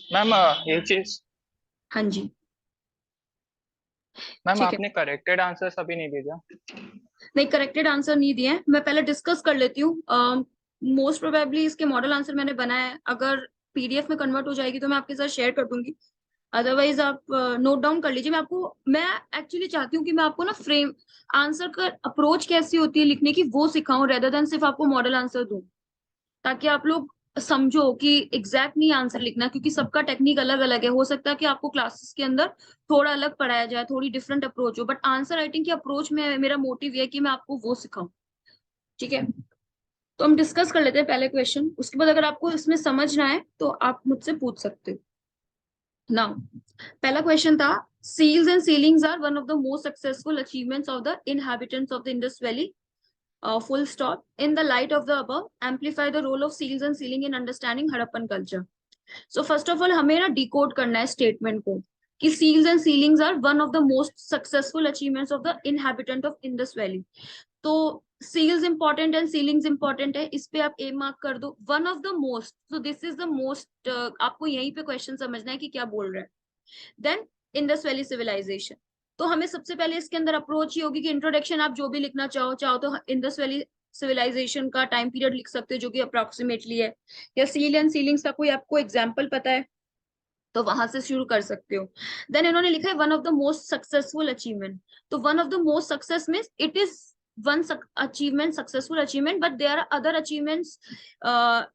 Ma'am ये चीज। हाँ जी। मैम ठीक है। आपने करेक्टेड आंसर्स अभी नहीं भेजा। नहीं, करेक्टेड आंसर नहीं दिए हैं, मैं पहले डिस्कस कर लेती हूँ। मोस्ट प्रोबेबली इसके मॉडल आंसर मैंने बनाया है, अगर पीडीएफ में कन्वर्ट हो जाएगी तो मैं आपके साथ शेयर कर दूंगी। अदरवाइज आप नोट डाउन कर लीजिए। मैं एक्चुअली चाहती हूँ कि मैं आपको ना फ्रेम आंसर का अप्रोच कैसी होती है लिखने की वो सिखाऊं, रेदर देन सिर्फ आपको मॉडल आंसर दूं, ताकि आप लोग समझो कि एग्जैक्ट नहीं आंसर लिखना, क्योंकि सबका टेक्निक अलग अलग है। हो सकता है कि आपको क्लासेस के अंदर थोड़ा अलग पढ़ाया जाए, थोड़ी डिफरेंट अप्रोच हो, बट आंसर राइटिंग की अप्रोच में मेरा मोटिव ये है कि मैं आपको वो सिखाऊं। ठीक है, तो हम डिस्कस कर लेते हैं पहले क्वेश्चन, उसके बाद अगर आपको इसमें समझना है तो आप मुझसे पूछ सकते हो। नाउ, पहला क्वेश्चन था, seals and sealings are one of the most successful achievements of the inhabitants of the Indus Valley, full stop. In the light of the above, amplify the role of seals and sealing in understanding Harappan culture. So first of all, हमें ना decode करना है statement को कि seals and sealings are one of the most successful achievements of the inhabitant of Indus valley. तो seals important and sealings important है, इस पे आप ए मार्क कर दो। One of the most, so this is the most, आपको यहीं पे क्वेश्चन समझना है कि क्या बोल रहे हैं। देन इंडस वैली सिविलाइजेशन, तो हमें सबसे पहले इसके अंदर अप्रोच ही होगी कि इंट्रोडक्शन आप जो भी लिखना चाहो चाहो तो इंडस वैली सिविलाइजेशन का टाइम पीरियड लिख सकते हो जो कि अप्रोक्सीमेटली है, या सील एंड सीलिंग्स का कोई आपको एग्जाम्पल पता है तो वहां से शुरू कर सकते हो। देन इन्होंने लिखा है one of the most successful achievement, तो one of the most success means it is one achievement, successful achievement, but there are other achievements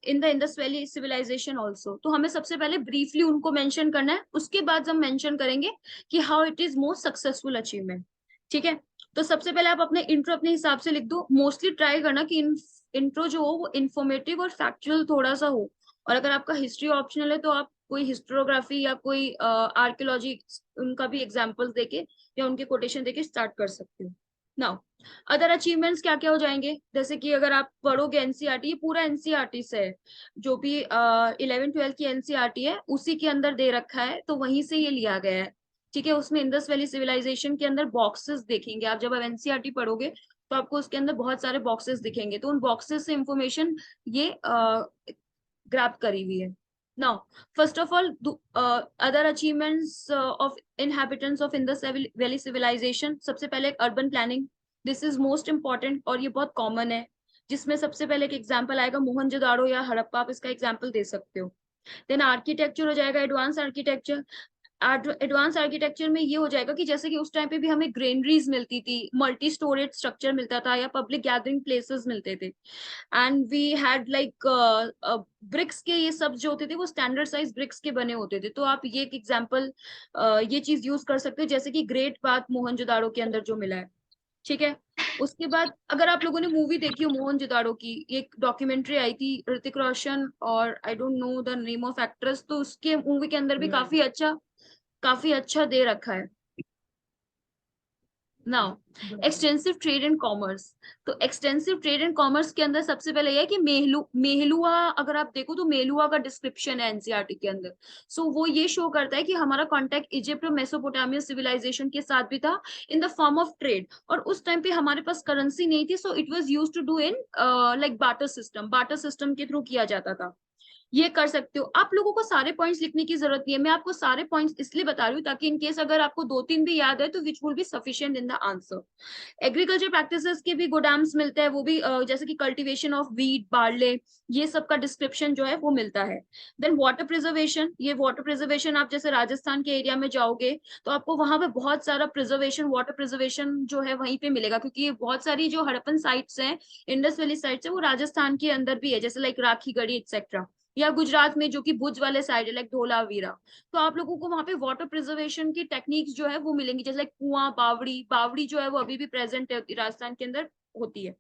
in the Indus valley civilization also. तो हमें सबसे पहले ब्रीफली उनको mention करना है, उसके बाद हम मेंशन करेंगे कि how it is most successful achievement. ठीक है, तो सबसे पहले आप अपने इंट्रो अपने हिसाब से लिख दो। मोस्टली ट्राई करना कि इंट्रो जो हो वो इंफॉर्मेटिव और फैक्चुअल थोड़ा सा हो, और अगर आपका हिस्ट्री ऑप्शनल है तो आप कोई हिस्टोग्राफी या कोई आर्कियोलॉजी उनका भी एग्जांपल्स देके या उनके कोटेशन देके स्टार्ट कर सकते हो। नाउ, अदर अचीवमेंट्स क्या क्या हो जाएंगे, जैसे कि अगर आप पढ़ोगे एनसीईआरटी, ये पूरा एनसीईआरटी से है, जो भी 11 12 की एनसीईआरटी है उसी के अंदर दे रखा है, तो वहीं से ये लिया गया है। ठीक है, उसमें इंडस वैली सिविलाइजेशन के अंदर बॉक्सेस देखेंगे आप, जब आप एनसीईआरटी पढ़ोगे तो आपको उसके अंदर बहुत सारे बॉक्सेस दिखेंगे, तो उन बॉक्सेस से इंफॉर्मेशन ये ग्रैब करी हुई है। Now, first of all, other achievements of inhabitants of Indus valley civilization, सबसे पहले urban planning, this is most important और ये बहुत कॉमन है, जिसमें सबसे पहले एक एग्जांपल आएगा मोहनजोदाड़ो या हड़प्पा, आप इसका एग्जांपल दे सकते हो। देन आर्किटेक्चर हो जाएगा, एडवांस आर्किटेक्चर। एडवांस आर्किटेक्चर में ये हो जाएगा कि जैसे कि उस टाइम पे भी हमें ग्रेनरीज मिलती थी, मल्टी स्टोरेज स्ट्रक्चर मिलता था, या पब्लिक गैदरिंग प्लेसेस मिलते थे, and we had like bricks के, ये सब जो होते थे वो स्टैंडर्ड साइज ब्रिक्स के बने होते थे। तो आप ये एक एग्जांपल ये चीज यूज कर सकते हो, जैसे कि ग्रेट बाथ मोहनजोदाड़ो के अंदर जो मिला है। ठीक है, उसके बाद अगर आप लोगों ने मूवी देखी हो मोहनजोदाड़ो की, एक डॉक्यूमेंट्री आई थी, ऋतिक रोशन और I don't know the name of actress, तो उसके मूवी के अंदर भी काफी अच्छा दे रखा है। Now, extensive trade and commerce, तो एक्सटेंसिव ट्रेड एंड कॉमर्स के अंदर सबसे पहले यह है कि मेहलुआ, अगर आप देखो तो मेहलुआ का डिस्क्रिप्शन है एनसीईआरटी के अंदर। सो वो ये शो करता है कि हमारा कांटेक्ट इजिप्ट और मेसोपोटामिया सिविलाइजेशन के साथ भी था in the form of trade, और उस टाइम पे हमारे पास करेंसी नहीं थी, so it was used to do in like barter system के थ्रू किया जाता था। ये कर सकते हो। आप लोगों को सारे पॉइंट्स लिखने की जरूरत नहीं है, मैं आपको सारे पॉइंट्स इसलिए बता रही हूँ ताकि इन केस अगर आपको दो तीन भी याद है तो which will be sufficient in the answer. Agriculture practices के भी गोदाम्स मिलते हैं, वो भी जैसे कि कल्टीवेशन ऑफ वीट, बार्ले, ये सब का डिस्क्रिप्शन जो है वो मिलता है। देन वाटर प्रिजर्वेशन, ये वाटर प्रिजर्वेशन आप जैसे राजस्थान के एरिया में जाओगे तो आपको वहां पे बहुत सारा प्रिजर्वेशन, वाटर प्रिजर्वेशन जो है वहीं पे मिलेगा, क्योंकि ये बहुत सारी जो हड़प्पन साइट्स हैं, इंडस वैली साइट्स है, वो राजस्थान के अंदर भी है, जैसे लाइक राखी गढ़ी एक्सेट्रा, या गुजरात में जो कि भुज वाले साइड है लाइक धोलावीरा। तो आप लोगों को वहां पे वाटर प्रिजर्वेशन की टेक्निक्स जो है वो मिलेंगी, जैसे लाइक कुआं, बावड़ी, बावड़ी जो है वो अभी भी प्रेजेंट है राजस्थान के अंदर, होती है।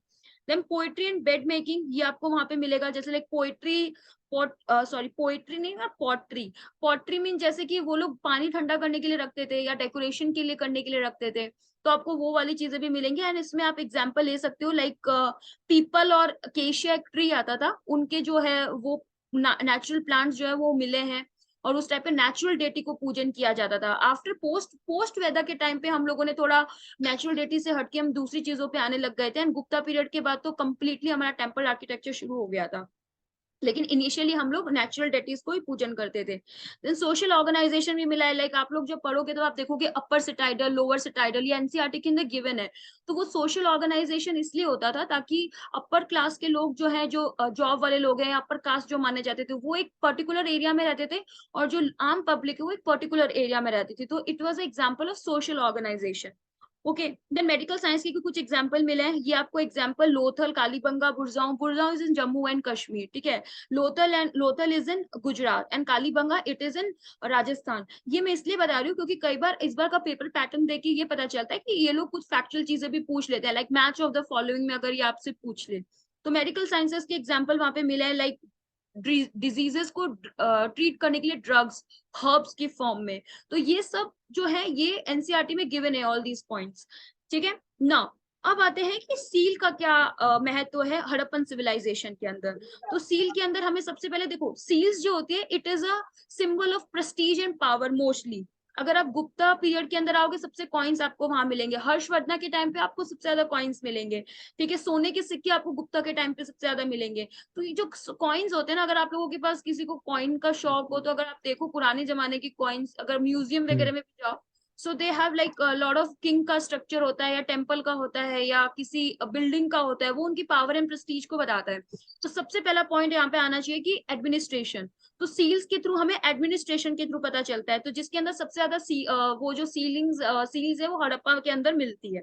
Then poetry and bed making, ये आपको वहां पे मिलेगा, जैसे like poetry, pot sorry poetry नहीं ना, पॉटरी। पॉटरी मीन जैसे कि वो लोग पानी ठंडा करने के लिए रखते थे या डेकोरेशन के लिए करने के लिए रखते थे, तो आपको वो वाली चीजें भी मिलेंगी। एंड इसमें आप एग्जांपल ले सकते हो, लाइक पीपल और केशिया एक ट्री आता था, उनके जो है वो नेचुरल प्लांट्स जो है वो मिले हैं, और उस टाइप पे नेचुरल डेटी को पूजन किया जाता था। आफ्टर पोस्ट पोस्ट वेदा के टाइम पे हम लोगों ने थोड़ा नेचुरल डेटी से हटके हम दूसरी चीजों पे आने लग गए थे, एंड गुप्ता पीरियड के बाद तो कम्प्लीटली हमारा टेम्पल आर्किटेक्चर शुरू हो गया था। लेकिन इनिशियली हम लोग नेचुरल डेटीज को ही पूजन करते थे। देन सोशल ऑर्गेनाइजेशन भी मिला है, लाइक आप लोग जब पढ़ोगे तो आप देखोगे अपर सिटाइडल, लोअर सिटाइडल, ये एनसीईआरटी के अंदर गिवन है। तो वो सोशल ऑर्गेनाइजेशन इसलिए होता था ताकि अपर क्लास के लोग जो है, जो जॉब वाले लोग हैं, अपर कास्ट जो माने जाते थे, वो एक पर्टिकुलर एरिया में रहते थे, और जो आम पब्लिक है वो एक पर्टिकुलर एरिया में रहती थी। तो it was example of social organization. Okay, then medical science के कुछ एग्जांपल मिले हैं। ये आपको example Lothal, Kalibanga, Burzahom. Burzahom is in Jammu and Kashmir, ठीक है। Lothal is in Gujarat and Kalibanga it is in Rajasthan. ये मैं इसलिए बता रही हूँ क्योंकि कई बार इस बार का पेपर पैटर्न देख के ये पता चलता है कि ये लोग कुछ फैक्चुअल चीजें भी पूछ लेते हैं, like match of the following में अगर ये आपसे पूछ ले। तो मेडिकल साइंसेस के एग्जाम्पल वहां पे मिले हैं, लाइक डिजीजेस को ट्रीट करने के लिए ड्रग्स, हर्ब्स की फॉर्म में। तो ये सब जो है ये एनसीईआरटी में गिवन है, ऑल दीज पॉइंट्स, ठीक है। नाउ अब आते हैं कि सील का क्या महत्व है हड़प्पन सिविलाइजेशन के अंदर। तो सील के अंदर हमें सबसे पहले देखो, सील्स जो होती है it is a symbol of Prestige and power mostly. अगर आप गुप्ता पीरियड के अंदर आओगे, सबसे कॉइन्स आपको वहां मिलेंगे। हर्षवर्धन के टाइम पे आपको सबसे ज्यादा कॉइन्स मिलेंगे, ठीक है। सोने के सिक्के आपको गुप्ता के टाइम पे सबसे ज्यादा मिलेंगे। तो ये जो कॉइन्स होते हैं ना, अगर आप लोगों के पास किसी को कॉइन का शौक हो, तो अगर आप देखो पुराने जमाने की कॉइन्स, अगर म्यूजियम वगैरह में भी जाओ, so they have like lot of king का स्ट्रक्चर होता है, या टेम्पल का होता है, या किसी बिल्डिंग का होता है। वो उनकी पावर एंड प्रेस्टीज को बताता है। तो सबसे पहला पॉइंट यहाँ पे आना चाहिए कि एडमिनिस्ट्रेशन। तो सील्स के थ्रू हमें एडमिनिस्ट्रेशन के थ्रू पता चलता है। तो जिसके अंदर सबसे ज्यादा वो जो सील्स है वो हड़प्पा के अंदर मिलती है।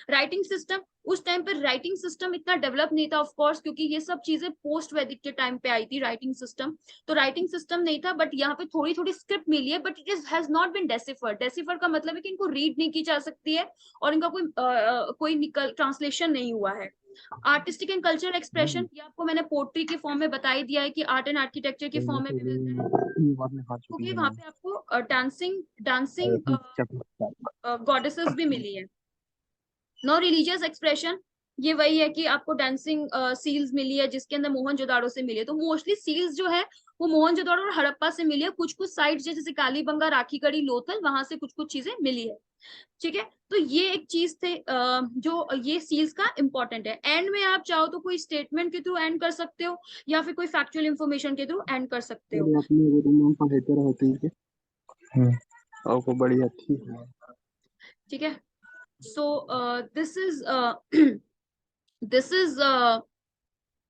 राइटिंग सिस्टम, उस टाइम पर राइटिंग सिस्टम इतना डेवलप नहीं था, ऑफ कोर्स, क्योंकि ये सब चीजें पोस्ट वैदिक के टाइम पे आई थी राइटिंग सिस्टम। तो राइटिंग सिस्टम नहीं था, बट यहाँ पे थोड़ी थोड़ी स्क्रिप्ट मिली है, but it is has not been deciphered. Decipher का मतलब है कि इनको रीड नहीं की जा सकती है, और इनका कोई ट्रांसलेशन नहीं हुआ है। आर्टिस्टिक एंड कल्चरल एक्सप्रेशन, ये आपको मैंने पोट्री के फॉर्म में बता ही दिया है कि आर्ट एंड आर्किटेक्चर के फॉर्म में भी मिलता है, क्योंकि वहां पे आपको डांसिंग डांसिंग गॉडेसेस भी मिली है। नो रिलीजियस एक्सप्रेशन, ये वही है कि आपको डांसिंग सील्स मिली है, जिसके अंदर मोहनजोदाड़ो से मिली है। तो मोस्टली सील्स जो है वो मोहनजोदाड़ो और हड़प्पा से मिली है। कुछ कुछ साइट्स जैसे कालीबंगा, राखीगढ़ी, लोथल, वहां से कुछ कुछ चीजें मिली है, ठीक है। तो ये एक चीज थे जो ये सील्स का इंपॉर्टेंट है। एंड में आप चाहो तो कोई स्टेटमेंट के थ्रू एंड कर सकते हो, या फिर कोई फैक्चुअल इंफॉर्मेशन के थ्रू एंड कर सकते हो, और वो बड़ी अच्छी है। ठीक है। सो this is this is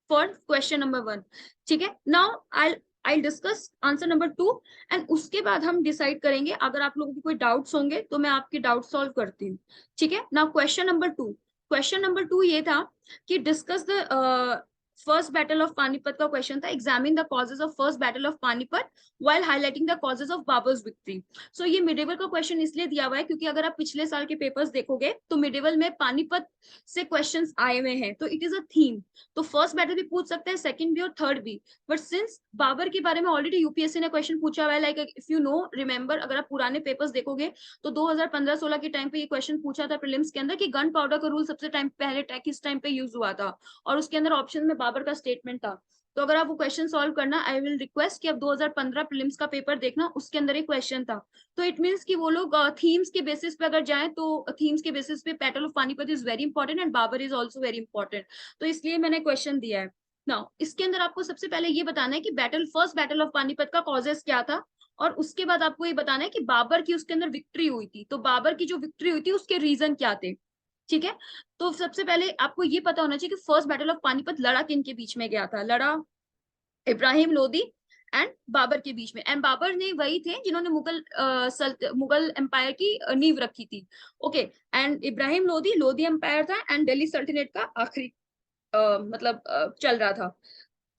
for question number 1, ठीक है। Now I discuss answer number 2, and उसके बाद हम डिसाइड करेंगे। अगर आप लोगों के कोई डाउट्स होंगे तो मैं आपके डाउट सॉल्व करती हूँ, ठीक है। नाउ क्वेश्चन नंबर 2 ये था कि discuss the first battle of Panipat का क्वेश्चन था। Examine the causes of first battle of Panipat while highlighting the causes of Babur's victory. So ये मिडेवल का क्वेश्चन इसलिए दिया हुआ है क्योंकि अगर आप पिछले साल के पेपर्स देखोगे तो मिडेवल में पानीपत से क्वेश्चंस आए हुए हैं। तो इट इज अ थीम। तो फर्स्ट बैटल भी पूछ सकते हैं, सेकंड भी और थर्ड भी। बट सिंस बाबर के बारे में ऑलरेडी यूपीएससी ने क्वेश्चन पूछा हुआ है, like if you know remember, अगर आप पुराने पेपर्स देखोगे तो 2015-16 के टाइम पे ये क्वेश्चन पूछा था प्रीलिम्स के अंदर कि गन पाउडर का रूल सबसे पहले किस टाइम पे यूज हुआ था, और उसके अंदर ऑप्शन में बाबर का स्टेटमेंट था। तो अगर आप वो क्वेश्चन सॉल्व करना, आई विल रिक्वेस्ट कि आप 2015 प्रीलिम्स का पेपर देखना, उसके अंदर एक क्वेश्चन था। तो इट मीन्स कि वो लोग थीम्स के बेसिस पे अगर जाएं तो थीम्स के बेसिस पे battle of Panipat is very important and Babur is also very important. तो इसलिए मैंने क्वेश्चन दिया है। नाउ इसके अंदर आपको सबसे पहले ये बताना है कि फर्स्ट बैटल ऑफ पानीपत का कॉजेस क्या था, और उसके बाद आपको ये बताना है कि बाबर की उसके अंदर विक्ट्री हुई थी। तो बाबर की जो विक्ट्री हुई थी उसके रीजन क्या थे, ठीक है। तो सबसे पहले आपको ये पता होना चाहिए कि फर्स्ट बैटल ऑफ पानीपत लड़ा किन के बीच में गया था। लड़ा इब्राहिम लोदी एंड बाबर के बीच में। एंड बाबर ने वही थे जिन्होंने मुगल एम्पायर की नींव रखी थी, okay. And Ibrahim Lodi empire था, एंड दिल्ली सल्तनत का आखिरी मतलब चल रहा था,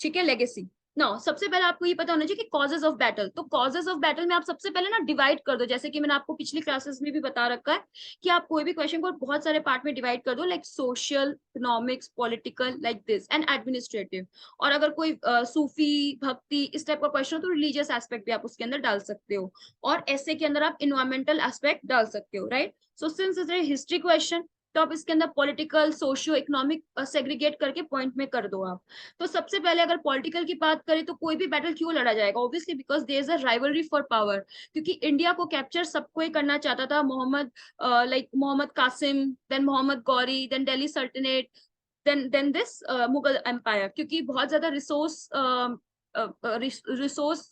ठीक है, लेगेसी। नाउ सबसे पहले आपको ये पता होना चाहिए कि कॉजेज ऑफ बैटल। तो कॉजेज ऑफ बैटल में आप सबसे पहले ना डिवाइड कर दो, जैसे कि मैंने आपको पिछली क्लासेस में भी बता रखा है कि आप कोई भी क्वेश्चन को बहुत सारे पार्ट में डिवाइड कर दो, like social, economics, political, like this, and administrative. और अगर कोई सूफी भक्ति इस टाइप का क्वेश्चन हो तो रिलीजियस एस्पेक्ट भी आप उसके अंदर डाल सकते हो, और ऐसे के अंदर आप इन्वायरमेंटल एस्पेक्ट डाल सकते हो, right. So since is a history question, तो आप इसके अंदर पॉलिटिकल, सोशियो इकोनॉमिक सेग्रीगेट करके पॉइंट में कर दो आप। तो सबसे पहले अगर पॉलिटिकल की बात करें तो कोई भी बैटल क्यों लड़ा जाएगा, obviously because there is a rivalry for power. क्योंकि इंडिया को कैप्चर सबको ही करना चाहता था, मोहम्मद कासिम, देन मोहम्मद गौरी, देन दिल्ली सल्तनत, देन दिस मुगल एम्पायर, क्योंकि बहुत ज्यादा रिसोर्स रिसोर्स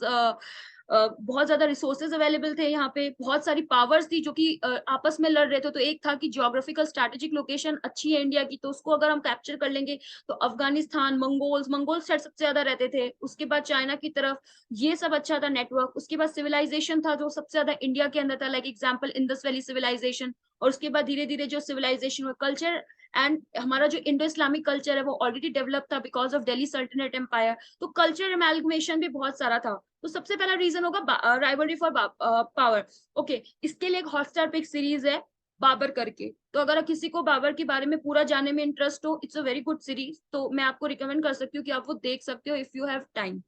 बहुत ज्यादा रिसोर्सेज अवेलेबल थे यहाँ पे, बहुत सारी पावर्स थी जो कि आपस में लड़ रहे थे। तो एक था कि ज्योग्राफिकल स्ट्रैटेजिक लोकेशन अच्छी है इंडिया की, तो उसको अगर हम कैप्चर कर लेंगे तो अफगानिस्तान, मंगोल्स सबसे ज्यादा रहते थे, उसके बाद चाइना की तरफ, ये सब अच्छा था नेटवर्क। उसके बाद सिविलाइजेशन था जो सबसे ज्यादा इंडिया के अंदर था, like example Indus valley civilization. और उसके बाद धीरे धीरे जो सिविलाइजेशन और कल्चर एंड हमारा जो इंडो इस्लामिक कल्चर है वो ऑलरेडी डेवलप था बिकॉज ऑफ दिल्ली सल्तनत एम्पायर। तो कल्चर एमैल्गमेशन भी बहुत सारा था। तो सबसे पहला रीजन होगा राइवलरी फॉर पावर। ओके, इसके लिए एक हॉटस्टार पे एक सीरीज है बाबर करके, तो अगर किसी को बाबर के बारे में पूरा जानने में इंटरेस्ट हो, it's a very good series, तो मैं आपको रिकमेंड कर सकती हूँ कि आप वो देख सकते हो इफ यू हैव टाइम।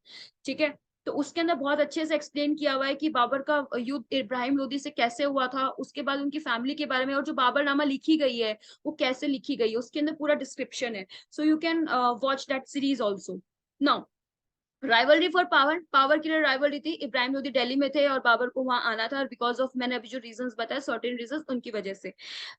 ठीक है, तो उसके अंदर बहुत अच्छे से एक्सप्लेन किया हुआ है कि बाबर का युद्ध इब्राहिम लोदी से कैसे हुआ था, उसके बाद उनकी फैमिली के बारे में, और जो बाबरनामा लिखी गई है वो कैसे लिखी गई है, उसके अंदर पूरा डिस्क्रिप्शन है। So you can watch that series also. Now rivalry for power, power के लिए राइवलरी थी, इब्राहिम लोदी दिल्ली में थे और बाबर को वहां आना था, बिकॉज ऑफ मैंने अभी जो रीजंस बताए सर्टेन रीजंस, उनकी वजह से।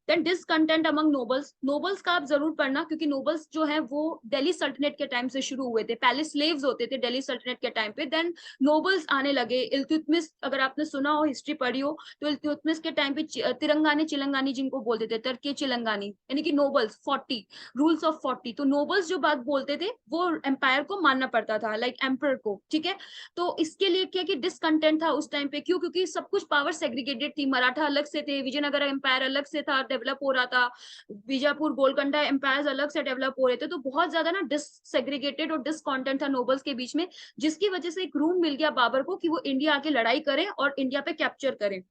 Then discontent among nobles, nobles का आप जरूर पढ़ना, क्योंकि नोबल्स जो है वो दिल्ली सल्तनत के टाइम से शुरू हुए थे, पहले स्लेव्स होते थे दिल्ली सल्तनत के टाइम पे, देन नोबल्स आने लगे। इल्तुतमिश, अगर आपने सुना हो, हिस्ट्री पढ़ी हो, तो इल्तुतमिश के टाइम पे तिरंगानी चिलंगानी जिनको बोलते थे, तरके चिलंगानी, यानी कि नोबल्स 40 रूल्स ऑफ 40, तो नोबल्स जो बात बोलते थे वो एम्पायर को मानना पड़ता था, लाइक एम्पर को। ठीक है, तो इसके लिए क्या कि डिसकंटेंट था उस टाइम पे, क्यों? क्योंकि सब कुछ पावर सेग्रीगेटेड थी, मराठा अलग से थे, विजयनगर एम्पायर अलग से था, डेवलप हो रहा था, बीजापुर गोलकोंडा एम्पायर अलग से डेवलप हो रहे थे, तो बहुत ज्यादा ना डिससेग्रीगेटेड और डिसकंटेंट था नोबल्स के बीच में, जिसकी वजह से एक रूम मिल गया बाबर को कि वो इंडिया आके लड़ाई करें और इंडिया पे कैप्चर करें।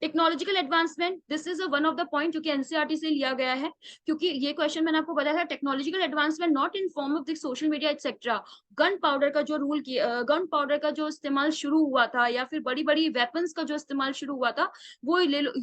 Technological advancement, this is one of the point जो कि एनसीईआरटी से लिया गया है, क्योंकि ये क्वेश्चन मैंने आपको बताया था, technological advancement not in form of the social media etcetera. Gun powder का जो रूल किया, गन पाउडर का जो इस्तेमाल शुरू हुआ था, या फिर बड़ी बड़ी वेपन्स का जो इस्तेमाल शुरू हुआ था, वो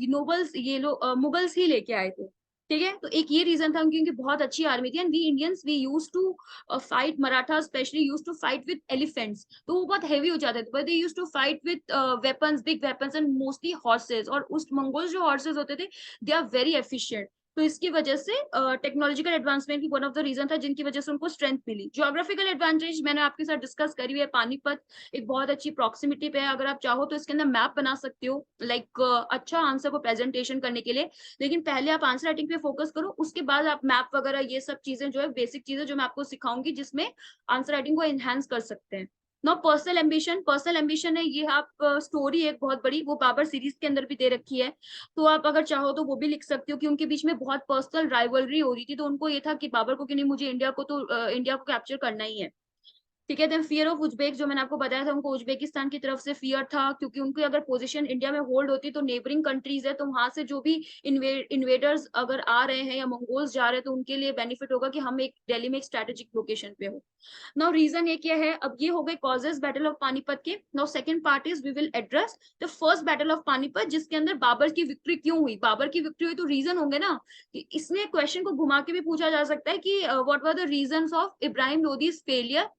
नोबल्स, ये लोग मुगल्स ही लेके आए थे। ठीक है, तो एक ये रीजन था क्योंकि बहुत अच्छी आर्मी थी, and we Indians we use to fight, Maratha specially use to fight with elephants, तो वो बहुत हैवी हो जाते थे, but they use to fight with weapons, big weapons, and mostly horses, और उस मंगोल जो हॉर्सेस होते थे दे आर वेरी एफिशिएंट। तो इसकी वजह से टेक्नोलॉजिकल एडवांसमेंट की वन ऑफ द रीजन था जिनकी वजह से उनको स्ट्रेंथ मिली। ज्योग्राफिकल एडवांटेज मैंने आपके साथ डिस्कस करी हुई है, पानीपत एक बहुत अच्छी प्रॉक्सिमिटी पे है, अगर आप चाहो तो इसके अंदर मैप बना सकते हो, लाइक अच्छा आंसर को प्रेजेंटेशन करने के लिए, लेकिन पहले आप आंसर राइटिंग पे फोकस करो, उसके बाद आप मैप वगैरह ये सब चीजें जो है बेसिक चीजें जो मैं आपको सिखाऊंगी जिसमें आंसर राइटिंग को एनहांस कर सकते हैं। No personal ambition, personal ambition है ये आप स्टोरी एक बहुत बड़ी, वो बाबर सीरीज के अंदर भी दे रखी है, तो आप अगर चाहो तो वो भी लिख सकते हो कि उनके बीच में बहुत पर्सनल राइवलरी हो रही थी, तो उनको ये था कि बाबर को कि नहीं, मुझे इंडिया को तो इंडिया को कैप्चर करना ही है। ठीक है, देन फियर ऑफ उज्बेक, जो मैंने आपको बताया था, उनको उज्बेकिस्तान की तरफ से फियर था, क्योंकि उनकी अगर पोजीशन इंडिया में होल्ड होती तो नेबरिंग कंट्रीज है, तो वहां से जो भी इन्वेडर्स अगर आ रहे हैं या मंगोल्स जा रहे हैं तो उनके लिए बेनिफिट होगा कि हम एक दिल्ली में एक स्ट्रेटेजिक लोकेशन पे हो। नाउ रीजन ये क्या है, अब ये हो गए कॉजेस बैटल ऑफ पानीपत के। Now second part is we will address the first battle of Panipat, जिसके अंदर बाबर की विक्ट्री क्यों हुई, बाबर की विक्ट्री हुई तो रीजन होंगे ना, कि इसमें क्वेश्चन को घुमा के भी पूछा जा सकता है कि what were the reasons of Ibrahim Lodi's failure,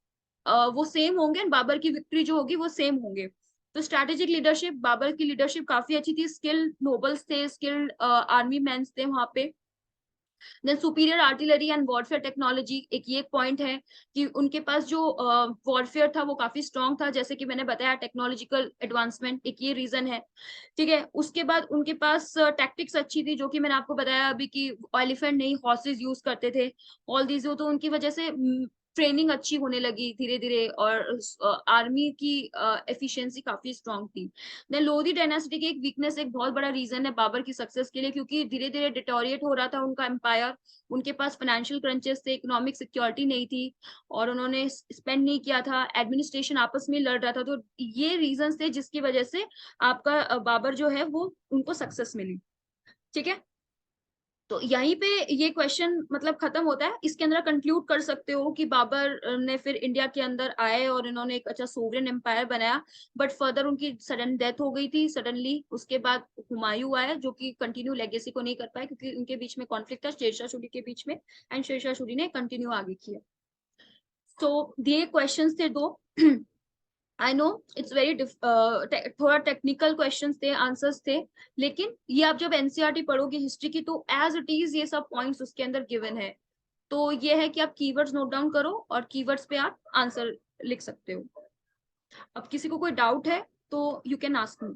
वो सेम होंगे, बाबर की विक्ट्री जो होगी वो सेम होंगे। तो स्ट्रैटेजिक लीडरशिप, बाबर की लीडरशिप काफी अच्छी थी, स्किल्ड नोबल्स थे, स्किल्ड आर्मी मैन थे वहां पे। Then superior artillery and warfare technology, एक ये पॉइंट है कि उनके पास जो वॉरफेयर था वो काफी स्ट्रॉन्ग था, जैसे कि मैंने बताया टेक्नोलॉजिकल एडवांसमेंट एक ये रीजन है। ठीक है, उसके बाद उनके पास टैक्टिक्स अच्छी थी, जो कि मैंने आपको बताया अभी कि एलिफेंट नहीं हॉर्सेस यूज करते थे, ऑल दीज, तो उनकी वजह से ट्रेनिंग अच्छी होने लगी धीरे धीरे, और आर्मी की एफिशिएंसी काफी स्ट्रांग थी। देन लोधी डायनासिटी की एक वीकनेस, एक बहुत बड़ा रीजन है बाबर की सक्सेस के लिए, क्योंकि धीरे धीरे डिटोरिएट हो रहा था उनका एम्पायर, उनके पास फाइनेंशियल क्रंचेस थे, इकोनॉमिक सिक्योरिटी नहीं थी, और उन्होंने स्पेंड नहीं किया था, एडमिनिस्ट्रेशन आपस में लड़ रहा था, तो ये रीजन थे जिसकी वजह से आपका बाबर जो है वो उनको सक्सेस मिली। ठीक है, तो यहीं पे ये क्वेश्चन मतलब खत्म होता है, इसके अंदर कंक्लूड कर सकते हो कि बाबर ने फिर इंडिया के अंदर आए और इन्होंने एक अच्छा सोवरेन एम्पायर बनाया, बट फर्दर उनकी सडन डेथ हो गई थी सडनली। उसके बाद हुमायूं आया जो कि कंटिन्यू लेगेसी को नहीं कर पाए, क्योंकि उनके बीच में कॉन्फ्लिक्ट था शेरशाह सूरी के बीच में, एंड शेरशाह सूरी ने कंटिन्यू आगे किया। तो ये क्वेश्चंस थे दो। आई नो इट्स वेरी थोड़ा टेक्निकल क्वेश्चंस थे, आंसर्स थे, लेकिन ये आप जब एनसीईआरटी पढ़ोगे हिस्ट्री की तो एज इट इज ये सब पॉइंट्स उसके अंदर गिवन है। तो ये है कि आप कीवर्ड्स नोट डाउन करो और कीवर्ड्स पे आप आंसर लिख सकते हो। अब किसी को कोई डाउट है तो यू कैन आस्क मी।